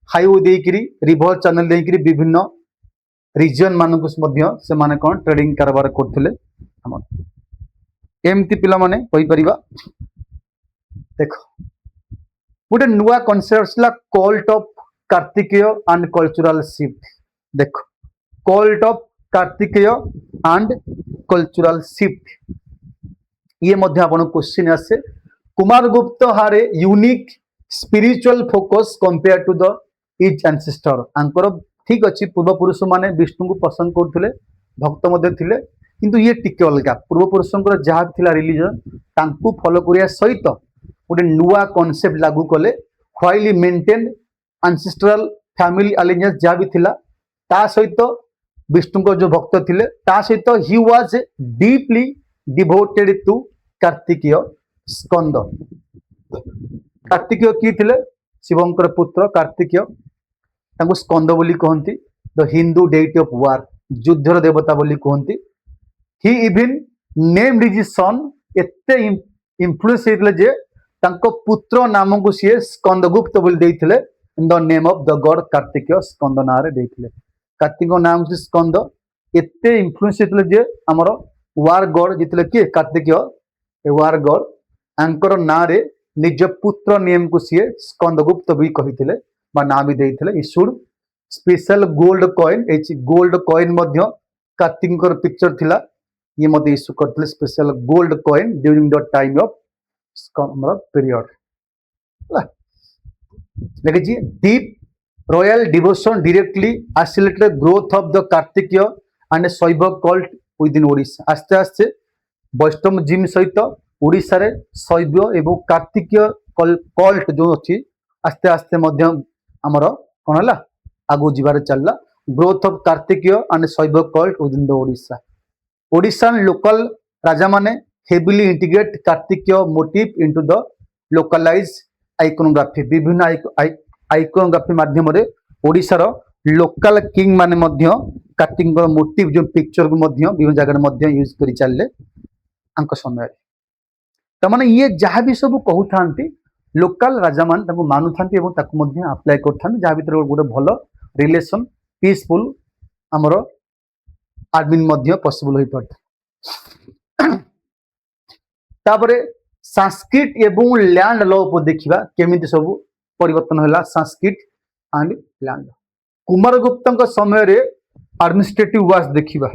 highway देकरी रिवर चैनल देकरी विभिन्न रीजन मानक मध्य से माने कोन ट्रेडिंग कारोबार करथिले हमर एमती पिला माने कहि परिबा देखो गोटे नुआ कॉन्सेप्ट ला cult of Kartikeya and cultural shift देखो cult of Kartikeya and cultural shift ये मध्य आपन क्वेश्चन आसे कुमार गुप्त हारे unique spiritual focus compare to the his ancestor आंकर ठीक अच्छी पूर्वपुरुष माने विष्णु को पसंद करथिले भक्त मध्य थिले किंतु ये टिके अलगा पूर्वपुरुषंकर जहा थिला रिलीजन तांकु फॉलो करिया सहित गोटे नुआ कांसेप्ट लागू कले while maintain ancestral family alliance जहा भी थिला ता सहित विष्णु को जो भक्त थिले ता सहित he was deeply devoted to Kartikeya Skanda Kartikeya की थिले शिवंकर पुत्र कार्तिकेय तांको स्कंद बोली कहंती the Hindu deity of war युद्धर देवता बोली कहंती he even named his son एते इन्फ्लुएंस हेतले जे तांको पुत्र नाम को सी स्कंदगुप्त बोली देइथिले in the name of the god Kartikeya Skanda नारे देइथिले कार्तिक नाम से स्कंद एते इन्फ्लुएंस हेतले जे हमर वार गॉड जितले कि कार्तिकेय वार गॉड आंकर ना रे निज पुत्र नेम को सी स्कंदगुप्त भी कहिथिले बा ना भी देइथिले issued special gold coin each gold coin मध्य कार्तिकर पिक्चर थिला ये मध्य इशू करथिले special gold coin during the time of Skanda period लेकिन जी deep royal devotion directly accelerated growth of the Kartikeya and Shaiva cult within Odisha आस्ते आस्ते वैष्णव जिम सहित ओडिशा रे शैव एवं कार्तिकेय कल्ट जो अच्छी आस्ते आस्ते मध्य आमर कौन है आगु जीवार चलला growth of Kartikeya and Shaiva cult within the Odisha Odishan local राजा माने heavily integrate Kartikeya motif into the localise iconography विभिन्न आइकोनोग्राफी माध्यम रे ओडिशा रो लोकल किंग माने मध्य कार्तिक मोटिव जो पिक्चर को मध्य विभिन्न जगह मध्य यूज करि चलले अंक समय त माने ये जहा भी सब कहउथांती लोकल राजा मान ताको मानुथांती एवं ताको मध्य अप्लाई करथांती जहा भीतर गोटे भलो रिलेशन पीसफुल हमरो एडमिन मध्य पॉसिबल होई पड़ता तापरे संस्कृत एवं लैंड लॉ पर देखिबा केमिति सब परिवर्तन होला संस्कृत एंड लैंड कुमारगुप्त समय रे एडमिनिस्ट्रेटिव वाज देखिबा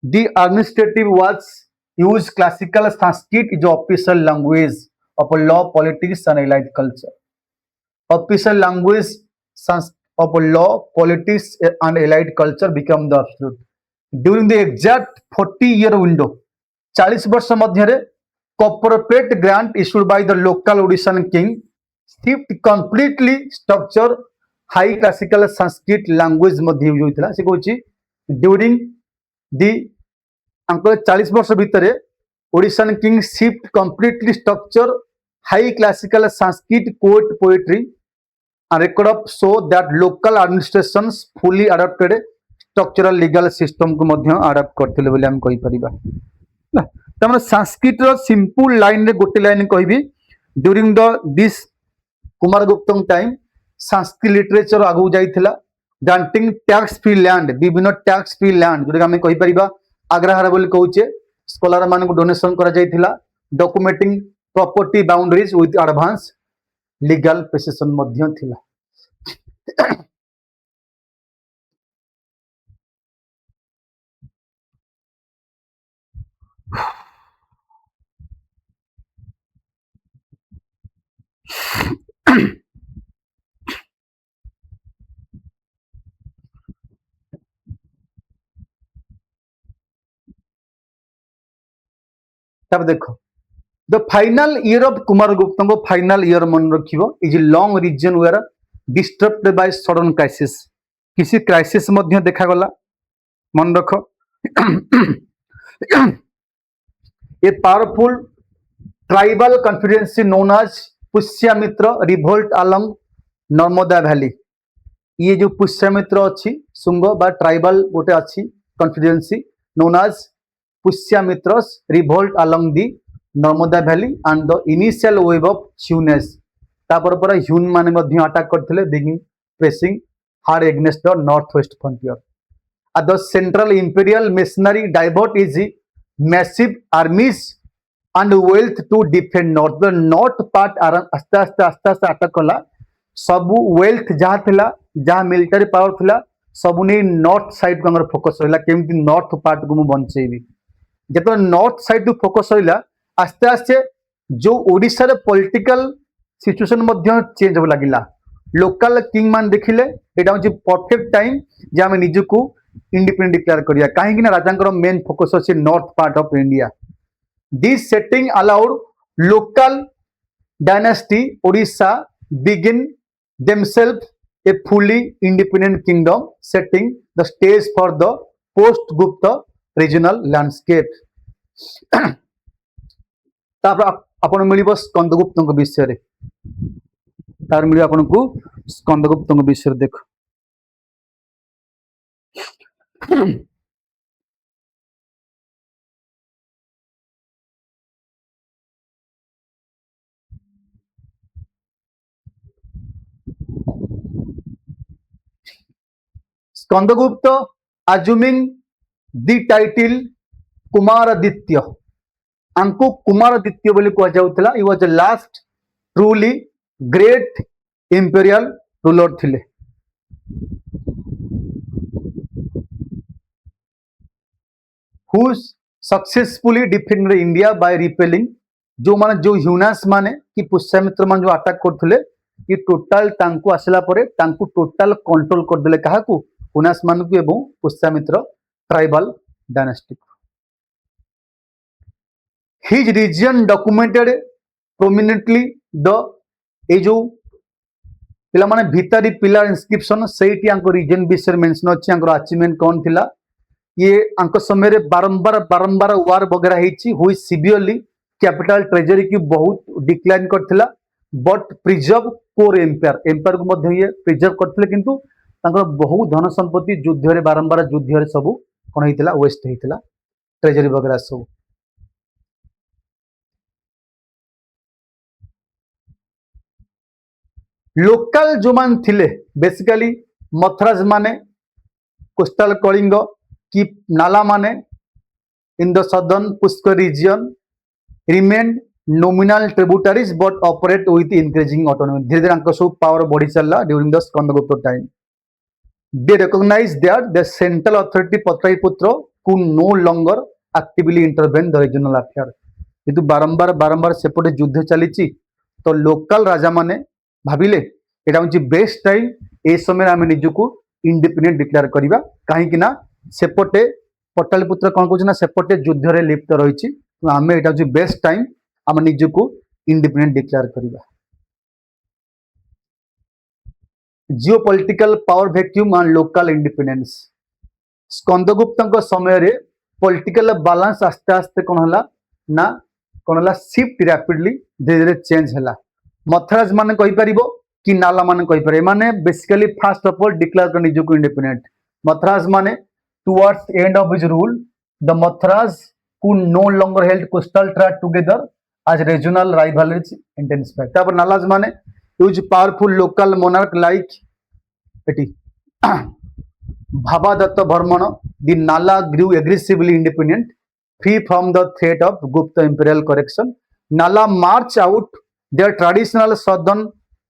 the administrative was use classical Sanskrit is official language of law politics and allied culture official language of law politics and allied culture become the absolute during the exact 40-year window 40 वर्ष मध्य रे corporate grant issued by the local Odishan king shift completely structure high classical Sanskrit language Madhya use होइतला से कहूची during the अंक 40 वर्ष भीतर Odishan king shift completely structure high classical Sanskrit court poetry and record of show that local administrations fully adopted structural legal system को मध्य adopt करथिले बोली हम कहि परिबा ना तमने संस्कृत रो सिंपल लाइन रे गोटे लाइन कहबी ड्यूरिंग द दिस कुमार गुप्त टाइम संस्कृत लिटरेचर आगु जाइथिला ग्रांटिंग टैक्स फ्री लैंड विभिन्न टैक्स फ्री लैंड जोटा आम कहि परिबा आग्रहार बोली कहूचे स्कॉलर मान को डोनेशन करा जाइथिला documenting property boundaries with advance legal procession मध्य थिला। तब देखो the final year of Kumara Gupta को फाइनल ईयर मन रखिबो his long region were disturbed by sudden crisis किसी क्राइसिस मध्य देखा गला मन रख a powerful tribal confederacy known as Pushyamitra revolt along Narmada valley ये जो पुष्यमित्र अच्छी सुंग बा ट्राइबल गोटे अच्छी confederacy known as Pushyamitras revolt along the Narmada valley and the initial wave of Huns तापर पर ह्यून माने मध्य अटैक करथिले begin pressing hard against the north west frontier at the central imperial machinery divert is massive armies and wealth to defend north the north part आस्ते आस्ते attack कला सब wealth जहाँ थिला जहाँ मिलिटरी पावर थिला सब नहीं नॉर्थ साइड को हमर फोकस होइला केमती नॉर्थ पार्ट को मु बंचेबी जब नॉर्थ साइड को फोकस होइला आस्ते आस्ते जो ओडिशा रे पॉलिटिकल सिचुएशन मध्य चेंज हो लागिला लोकल किंग मान देखिले एटा होची परफेक्ट टाइम जे हम निजको इंडिपेंडेंट डिक्लेयर करिया कहीं राजा मेन फोकस अच्छे north part of India this setting allowed local dynasty Odisha begin themselves a fully independent kingdom setting the stage for the post Gupta regional landscape आपन मिलिबो स्कंदगुप्त विषय रे तार मिलिबो आपन को स्कंदगुप्त विषय देखो स्कंदगुप्त assuming the title कुमारादित्य आंको कुमारादित्य बोली कह जाउतला he was the last truly great imperial ruler थिले who successfully defended India by repelling जो माने जो ह्यूनास माने कि पुष्यमित्र मान जो अटैक करथले कि टोटल तांको आसला परे तांको टोटल कंट्रोल कर देले काहा को ह्यूनास मान को एवं Pushyamitra tribal dynasty his region documented prominently the ए जो पिला माने भितरी पिलर इंस्क्रिप्शन सेठी आंको रीजन विषय मेंशन अछि आंको अचीवमेंट कोन थिला ये आंको समय रे बारंबार वार वगैरह हेची हुई सिवियरली कैपिटल ट्रेजरी की बहुत डिक्लाइन करथिला बट प्रिजर्व कोर एम्पायर को मध्य ये प्रिजर्व करथिले किंतु तांकर बहुत धन संपत्ति युद्ध रे बारंबार युद्ध रे सब कोन हेतिला वेस्ट हेतिला ट्रेजरी वगैरह सब लोकल जो मान थिले बेसिकली मथराज माने कोस्टल कलिंग की नाला माने in the southern Pushkar region remain nominal tributaries but operate with increasing autonomy धीरे धीरे अंक सब पावर बढ़ी चलला during the Skandagupta time they recognise that the central authority Pataliputra could no longer actively intervene the regional affair किंतु बारंबार सेपटे युद्ध चली तो लोकल राजा माने भाविले एटा होची बेस्ट टाइम ए समय आम निजको इंडिपेंडेंट डिक्लेयर करिबा काहे कि ना सेपटे पटलिपुत्र कोन कहछ ना सेपटे युद्ध रे लिप्त रहिछि आमे एटा होची बेस्ट टाइम आम निजको इंडिपेंडेंट डिक्लेयर करिबा geopolitical power vacuum and local independence Skandagupta समय रे पॉलिटिकल बैलेंस आस्ते आस्ते कोन हला शिफ्ट रैपिडली धीरे धीरे चेंज हला मथराज माने कहि परिबो कि नाला माने कहि पारे माने basically first of all declare कर निजको इंडिपेंडेंट मथराज माने towards end of his rule the Matharas who no longer held coastal threat together as regional rivalries intensified. তারপর নালাজ মানে huge powerful local monarch like এটি Bhabadatta Varmana, the Nala grew aggressively independent, free from the threat of Gupta imperial correction. Nala marched out their traditional southern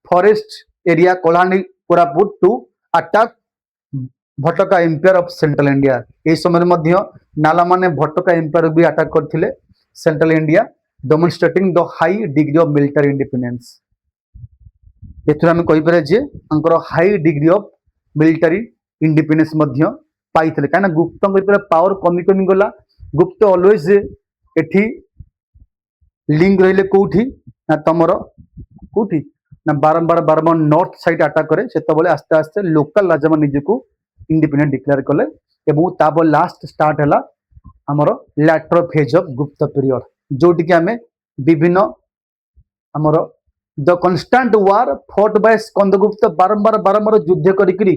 forest area Kolhani Koraput to attack Vakataka empire of central India ए समय मध्य नाला माने Vakataka empire भी attack करथिले central India demonstrating the high degree of military independence एथुर हम कहि पारे जे अंकर high degree of military independence मध्य पाइथिले काना गुप्त कहि पारे पावर कमी कमी गला गुप्त ऑलवेज एठी लिंक रहिले कोठी ना तमरो कोठी ना बारंबार बारंबार नॉर्थ साइड अटैक करे सेतबले आस्ते आस्ते लोकल राजा मान निजको इंडिपेंडेंट डिक्लेयर कले एवं तापर लास्ट स्टार्ट हैला हमरो latter phase of Gupta period जोटी कि हमें विभिन्न हमरो the constant war fought by Skandagupta बारंबार बारंबार युद्ध करिकरी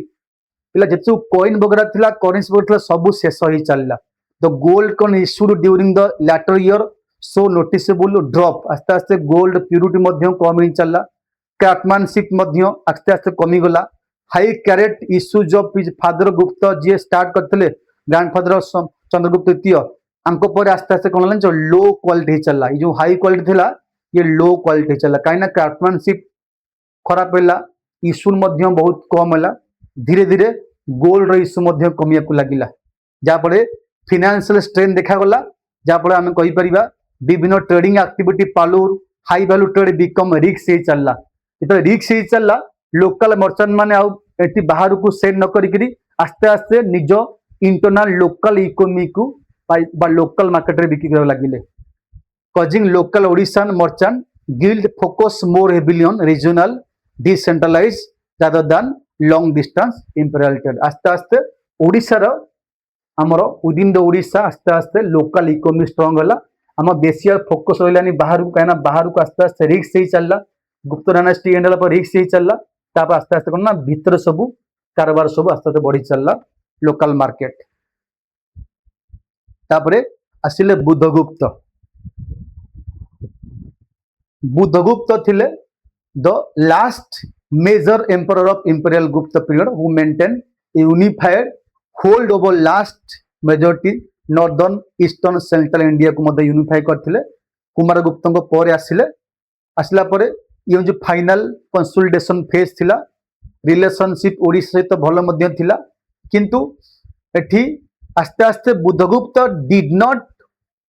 पिला जेतु कॉइन वगैरह थिला करेंसी वगैरह सब शेष ही चलला the gold coin issued during the latter year so noticeable drop आस्ते आस्ते गोल्ड प्यूरिटी मध्य कम ही चलला क्राफ्टमैनशिप मध्य आस्ते आस्ते कमी गला high carat issues of his father Gupta ji start करते ग्रैंडफादर चंद्रगुप्त द्वितीय आंको पर आस्ते आस्ते कौन जो लो क्वालिटी चलला ये जो हाई क्वालिटी थिला ये लो क्वालिटी चलला कहीं क्राफ्टमैनशिप खराब है इश्यू बहुत कम है धीरे धीरे गोल्ड इश्यू कमिया लगिला जहाँफल फाइनेंशियल स्ट्रेन देखागला जहाँफल आम कहीपर विभिन्न trading activity Palur high value trade become रिक्स ही चलला जो रिक्स ही चलला लोकल मर्चेंट माने एटी बाहर को सेल न करी आस्ते आस्ते निज इंटरनल लोकल इकोनॉमी को बा लोकल मार्केट रे बिक्री कर लगिले causing local Odishan merchant guild focus more heavily on regional decentralise rather than long distance imperial trade आस्ते आस्ते ओडिशा रो हमरो विदिन द ओडिशा आस्ते आस्ते लोकल इकोनॉमी स्ट्रांग होला हम देशिया फोकस होइलानी बाहर को कहना बाहर को आस्ते आस्ते रिक्स ही चलला गुप्त डायनेस्टी एंड पर रिक्स ही चलला तापर आस्ते आस्ते कोना भीतर सब कारबार सब आस्ते आस्ते बढ़ी चलला लोकल मार्केट तापरे आसिले बुद्धगुप्त थिले the last major emperor of imperial Gupta period who maintain unified hold over last majority northern eastern central India को मध्य यूनिफाई करथिले कुमारगुप्त को पर आसिला परे ये जो फाइनल कंसोलिडेशन फेज थिला रिलेशनशिप ओडिशा सहित भल मध्य थिला किंतु एठी आस्ते आस्ते Buddhagupta did not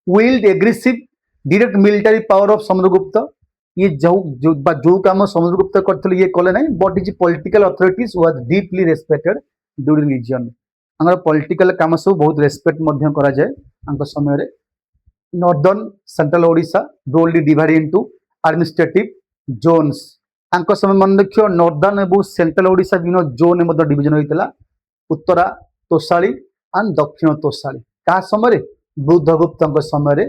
wield aggressive direct military power of Samudragupta ये जो काम समुद्रगुप्त करथिले ये कले नहीं but is political authorities was deeply respected during region आंगर पॉलिटिकल काम सब बहुत रेस्पेक्ट मध्य करा जाए आंक समय रे northern central Odisha broadly divided into administrative zones आंक समय मन देखियो नॉर्दर्न एवं सेंट्रल ओडिशा विभिन्न जोन में डिविजन होता उत्तरा तोशाली एंड दक्षिण तोशाली क्या समय बुद्धगुप्त समय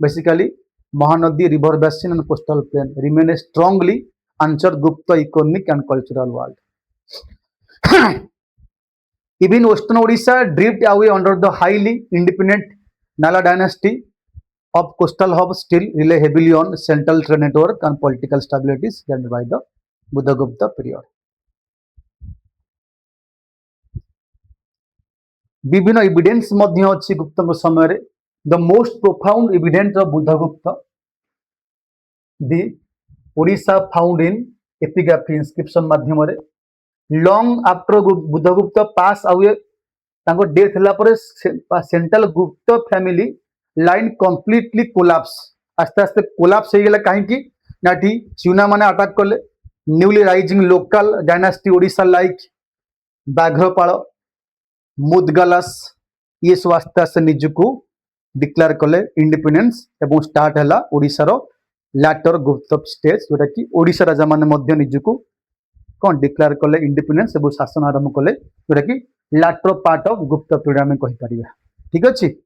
basically Mahanadi river basin and coastal plain remain strongly answer Gupta economic and cultural world even western Odisha drift away under the highly independent Nala dynasty of coastal hub still rely heavily on central trade network and political stability gained by the Buddhagupta period. विभिन्न evidence मध्य अच्छी गुप्त समय the most profound evidence of Buddhagupta the Odisha found in epigraphy inscription माध्यम long after Buddhagupta pass away death है central Gupta family line completely collapse आस्ते आस्ते collapse हो गला कहीं नाटी चीना माने अटैक कले newly rising local dynasty Odisha like बाघ्रपाल मुदगलास ये सब आस्ते आस्ते निजको डिक्लेयर कले इंडिपेंडेंस एवं स्टार्ट है ओडिशा रो लैटर गुप्त स्टेज जोटा कि ओडिशा राजा माने मध्य निजको कौन डिक्लेयर कले इंडिपेंडेंस एवं शासन आरंभ कले जोटा कि letter part of Gupta period में कहि परिबा ठीक अछि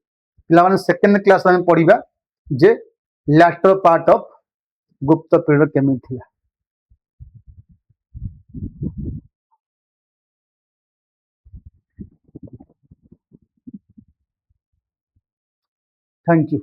पिलाने सेकेंड क्लास में पढ़ा जे letter part of Gupta period केमी थिला थैंक यू।